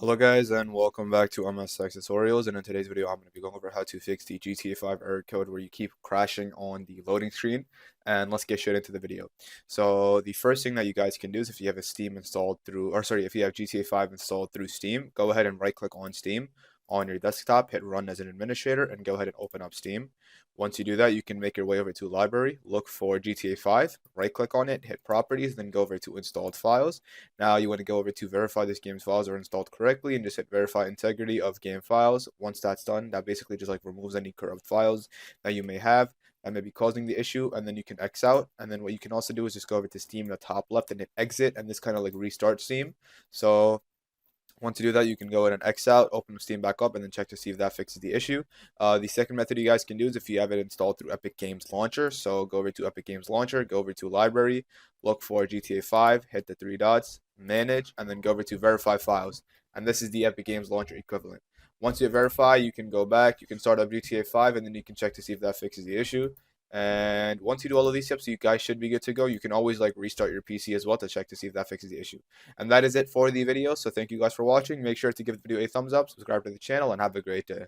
Hello guys and welcome back to MSX Tutorials, and in today's video I'm going to be going over how to fix the GTA 5 error code where you keep crashing on the loading screen. And let's get straight into the video. So the first thing that you guys can do is, if you have a Steam installed through, if you have GTA 5 installed through Steam, go ahead and right click on Steam on your desktop, hit run as an administrator, and go ahead and open up Steam. Once you do that, you can make your way over to library, look for GTA 5, right click on it, hit properties, then go over to installed files. Now you want to go over to verify this game's files are installed correctly and just hit verify integrity of game files. Once that's done, that basically just like removes any corrupt files that you may have that may be causing the issue, and then you can X out. And then what you can also do is just go over to Steam in the top left and hit exit, and this kind of like restarts Steam. So once you do that, you can go ahead and X out, open Steam back up, and then check to see if that fixes the issue. The second method you guys can do is if you have it installed through Epic Games Launcher. So go over to Epic Games Launcher, go over to Library, look for GTA 5, hit the three dots, Manage, and then go over to Verify Files. And this is the Epic Games Launcher equivalent. Once you verify, you can go back, you can start up GTA 5, and then you can check to see if that fixes the issue. And once you do all of these steps, you guys should be good to go. You can always like restart your PC as well to check to see if that fixes the issue. And that is it for the video. So thank you guys for watching. Make sure to give the video a thumbs up, subscribe to the channel, and have a great day.